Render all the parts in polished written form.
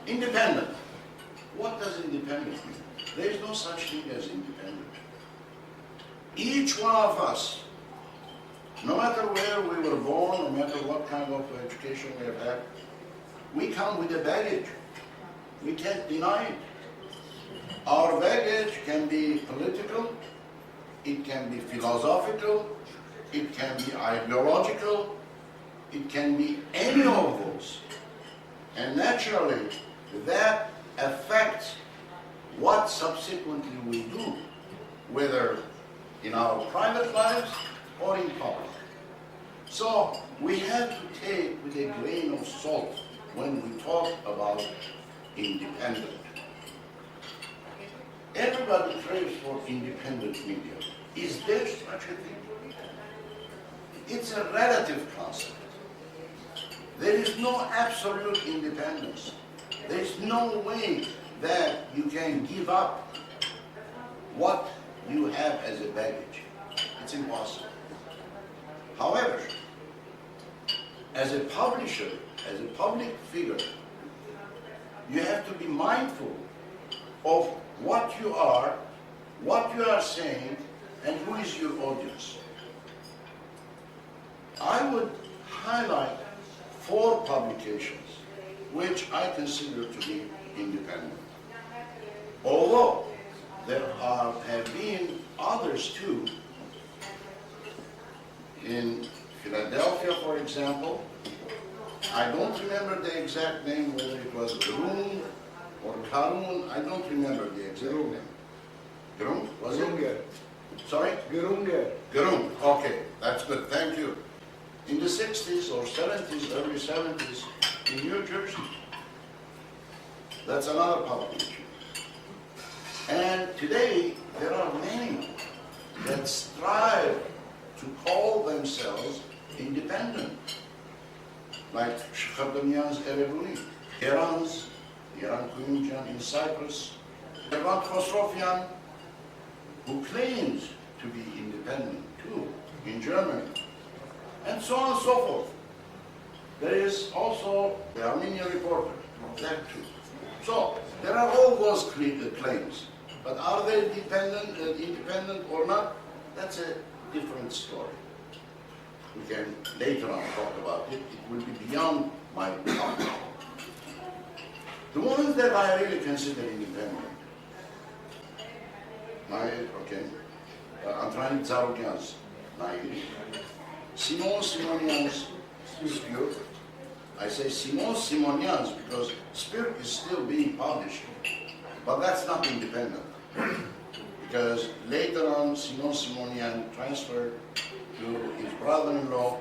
Independent. What does independent mean? There is no such thing as independent. Each one of us, no matter where we were born, no matter what kind of education we have had, we come with a baggage. We can't deny it. Our baggage can be political, it can be philosophical, it can be ideological, it can be any of those. And naturally, that affects what subsequently we do, whether in our private lives or in public. So we have to take with a grain of salt when we talk about independent. Everybody craves for independent media. Is there such a thing? It's a relative concept. There is no absolute independence. There is no way that you can give up what you have as a baggage. It's impossible. However, as a publisher, as a public figure, you have to be mindful of what you are saying, and who is your audience. I would highlight 4 publications which I consider to be independent. Although there have been others too. In Philadelphia, for example, I don't remember the exact name, whether it was Grun or Karun, I don't remember the exact name. Grun? Was it? Sorry? Grun, okay, that's good, thank you. In the 60s or 70s, early 70s, in New Jersey, that's another publication. And today, there are many that strive to call themselves independent, like Shkhardamian's Erebuni, Iran's, Iran Kuyumjan in Cyprus, Iran Khosrofian, who claims to be independent too, in Germany, and so on and so forth. There is also the Armenian reporter, that too. So, there are all those claims, but are they independent or not? That's a different story. We can later on talk about it. It will be beyond my talk. The ones that I really consider independent, Antoine Zarogyan's Nairi, Simon Simonian's Spur. I say Simon Simonian's because Spur is still being published, but that's not independent. Because later on, Simon Simonian transferred to his brother-in-law,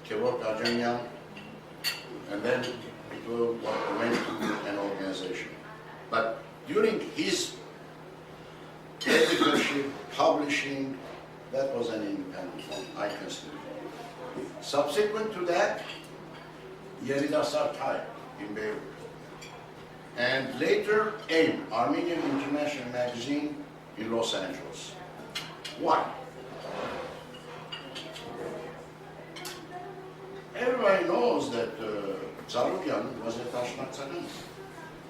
Kevork Armenian, and then it went to an organization. But during his editorship, publishing, that was an independent one, I consider. Subsequent to that, Yazida Sartay in Beirut. And later, AIM, Armenian International Magazine in Los Angeles. Why? Everybody knows that Zarogyan was a Tashnak Tsagan.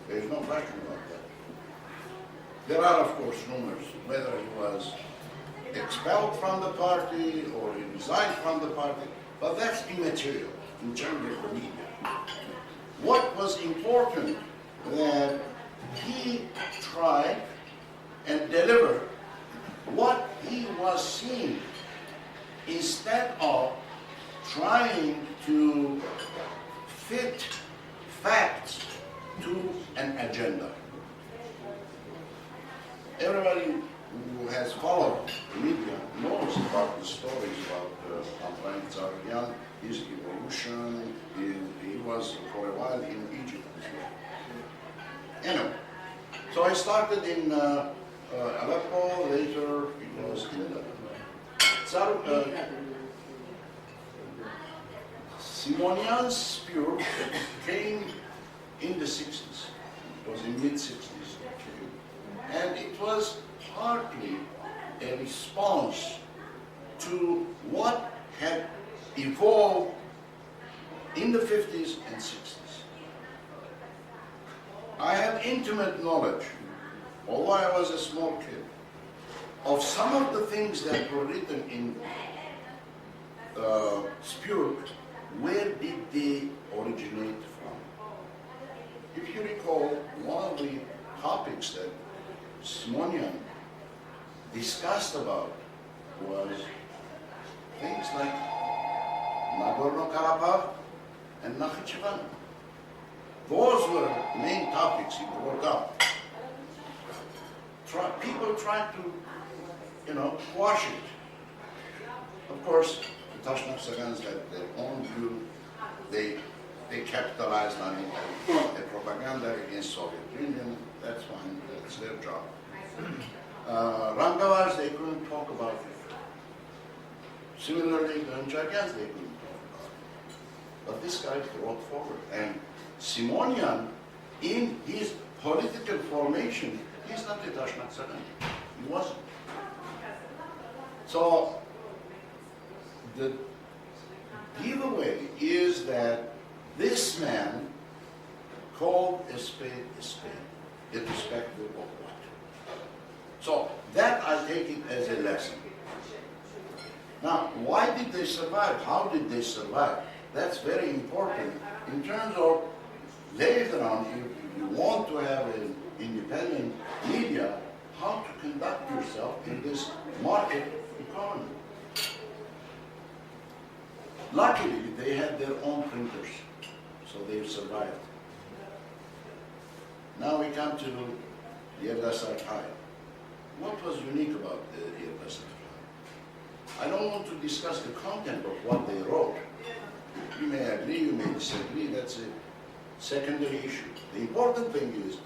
There is no question about that. There are, of course, rumors whether he was expelled from the party or he resigned from the party, but that's immaterial in terms of the media. What was important that he tried and delivered what he was seeing instead of trying to fit facts to an agenda. Everybody who has followed the media knows about the stories about Antoine Zarogyan, his evolution. He was for a while in Egypt as well. Anyway, so I started in Aleppo, later it was in Simonian's Spur came in the 60s. It was in mid-60s. And it was partly a response to what had evolved in the 50s and 60s. had intimate knowledge, although I was a small kid, of some of the things that were written in Spurk. Where did they originate from? If you recall, one of the topics that Simonian discussed about was things like Nagorno-Garabagh and Nakhichevan. Those were main topics he brought up. People tried to, quash it. Of course, the Tashnaktsagans had their own view. They capitalized on it, the propaganda against Soviet Union. That's fine. That's their job. Rangavars, they couldn't talk about it. Similarly, the Anjagans, they couldn't talk about it. But this guy brought forward. And Simonian, in his political formation, he's not a Tashnaksagan. He wasn't. So, the giveaway is that this man called a spade, irrespective of what. So that I take it as a lesson. Now, why did they survive? How did they survive? That's very important in terms of later on, if you want to have an independent media, how to conduct yourself in this market economy. Luckily, they had their own printers, so they survived. Now we come to Yerdasar High. What was unique about the Yerdasar High? I don't want to discuss the content of what they wrote. You may agree, you may disagree, that's a secondary issue. The important thing is,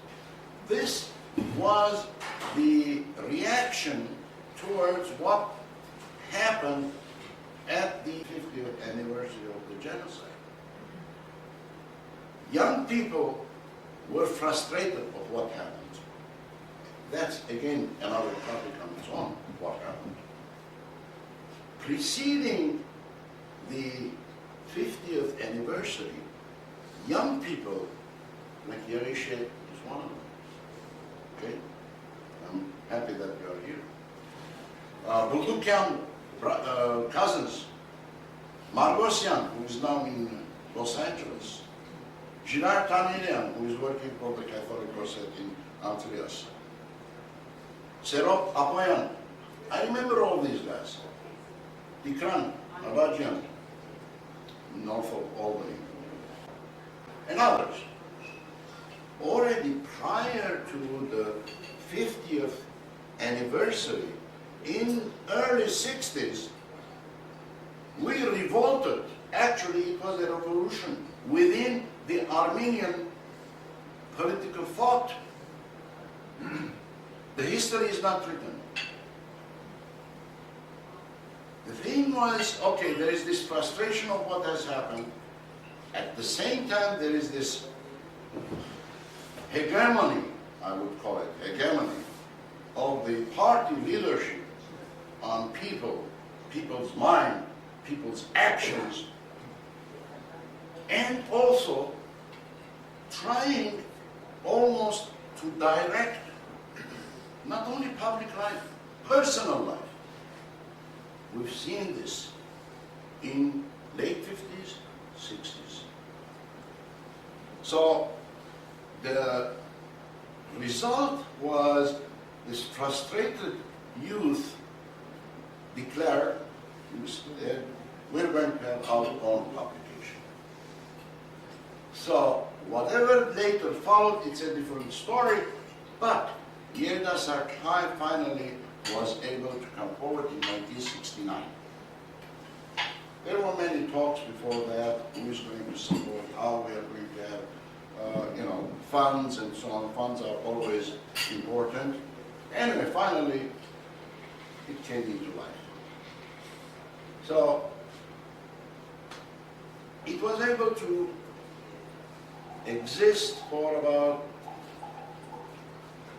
this was the reaction towards what happened at the 50th anniversary of the genocide. Young people were frustrated of what happened. That's, again, another topic on its own, what happened. Preceding the 50th anniversary, young people, like Yarishe is one of them. Okay? I'm happy that you are here. Buldukyan cousins, Margosyan, who is now in Los Angeles, Gilar Tanilian, who is working for the Catholic Rosette in Antilles, Serop Apoyan. I remember all these guys. Dikran, Abadjan, Norfolk, Albany, and others. Already prior to the 50th anniversary, in early 60s, we revolted. Actually, it was a revolution within the Armenian political thought. The history is not written. The thing was, okay, there is this frustration of what has happened. At the same time, there is this hegemony, I would call it, hegemony of the party leadership on people, people's mind, people's actions, and also trying almost to direct not only public life, personal life. We've seen this in late 50s, 60s. So the result was this frustrated youth declared, we're going to have our own publication. So whatever later followed, it's a different story, but Yerdasar High finally was able to come forward in 1969. There were many talks before that, who is going to support, how we are going to have funds and so on. Funds are always important. Anyway, finally, it came into life. So, it was able to exist for about,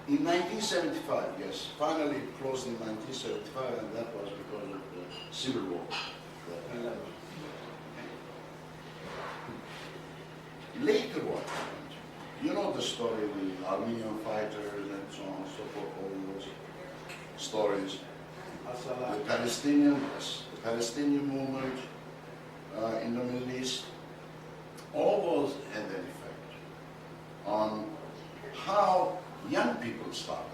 in 1975, yes. Finally, it closed in 1975, and that was because of the Civil War. Later what happened? You know the story, the Armenian fighters and so on and so forth, all those stories. The Palestinian movement in the Middle East, all those had an effect on how young people started.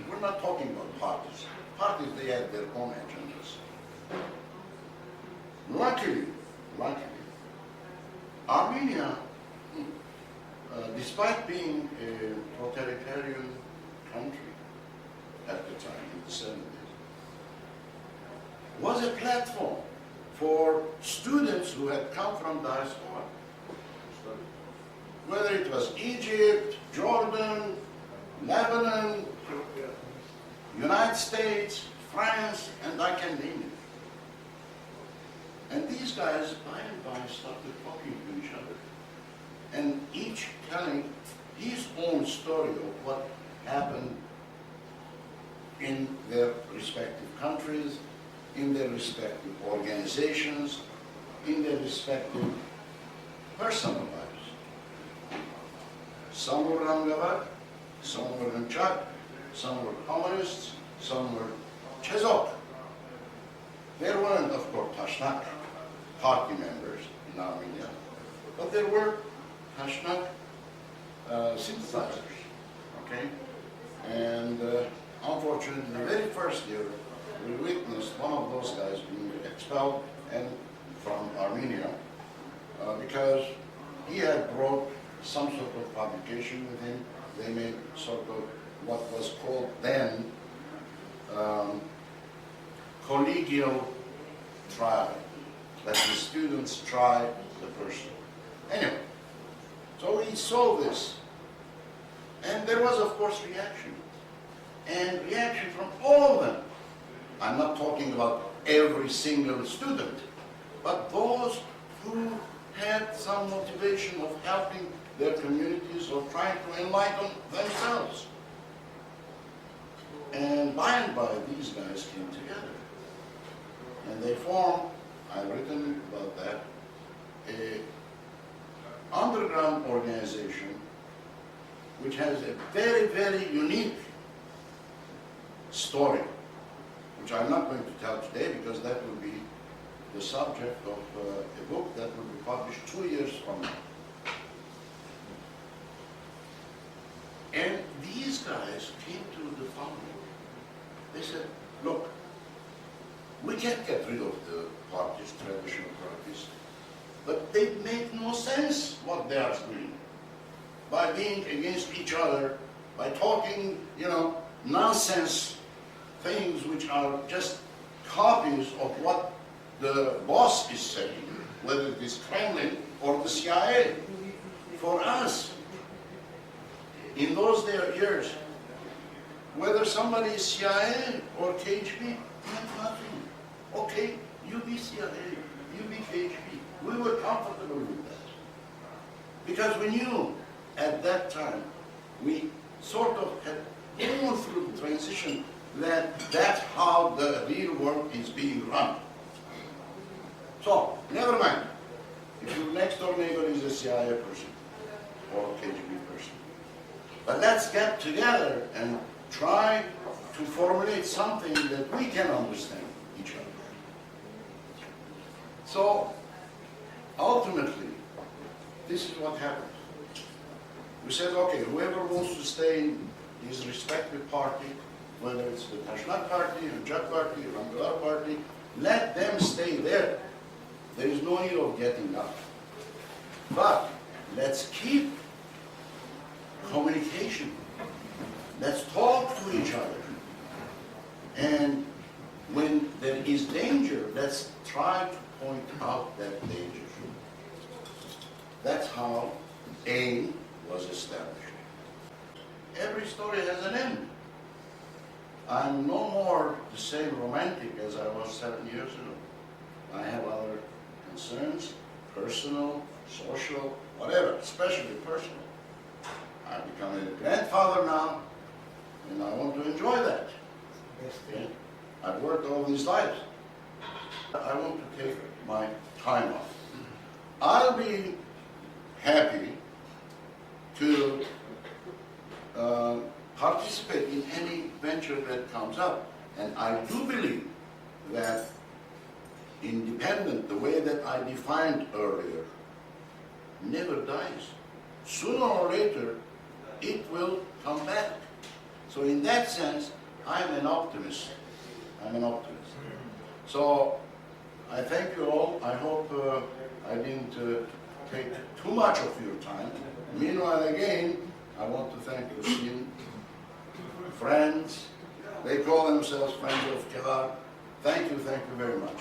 We're not talking about parties. Parties, they had their own agendas. Luckily, Armenia, despite being a totalitarian country at the time, in the 70s, was a platform for students who had come from diaspora. Whether it was Egypt, Jordan, Lebanon, United States, France, and I can name it. And these guys, by and by, started talking to each other, and each telling his own story of what happened in their respective countries, in their respective organizations, in their respective personal lives. Some were Rangavad, some were Nchak, some were communists, some were Chezok. There weren't, of course, Tashnak party members in Armenia, but there were Tashnak sympathizers, okay? And unfortunately, the very first year, we witnessed one of those guys being expelled and from Armenia because he had brought some sort of publication with him. They made sort of what was called then collegial trial, that the students try the person. Anyway, so we saw this, and there was, of course, reaction. And reaction from all of them. I'm not talking about every single student, but those who had some motivation of helping their communities or trying to enlighten themselves. And by, these guys came together. And they formed, I've written about that, an underground organization which has a very, very unique story, which I'm not going to tell today because that will be the subject of a book that will be published 2 years from now. And these guys came to the founding. They said, look, we can't get rid of the parties, traditional parties, but they make no sense what they are doing. By being against each other, by talking, nonsense things which are just copies of what the boss is saying, whether it is Kremlin or the CIA. For us, in those years, whether somebody is CIA or KGB, meant nothing. Okay, you be CIA, you be KGB. We were comfortable with that. Because we knew at that time, we sort of had gone through the transition that that's how the real world is being run. So, never mind. If your next door neighbor is a CIA person or a KGB person. But let's get together and try to formulate something that we can understand each other. So, ultimately, this is what happened. We said, okay, whoever wants to stay in his respective party, whether it's the Tashnak party, the Nchak party, the Rangavad party, let them stay there. There is no need of getting up. But let's keep communication. Let's talk to each other. And when there is danger, let's try to point out that danger. That's how AIM was established. Every story has an end. I'm no more the same romantic as I was 7 years ago. I have other concerns, personal, social, whatever, especially personal. I've become a grandfather now, and I want to enjoy that. Okay? I've worked all these lives. I want to take my time off. I'll be happy to participate in any venture that comes up. And I do believe that independent, the way that I defined earlier, never dies. Sooner or later, it will come back. So in that sense, I'm an optimist. I'm an optimist. So I thank you all. I hope I didn't take too much of your time. Meanwhile, again, I want to thank Lucian, friends. They call themselves Friends of Kebab. Thank you very much.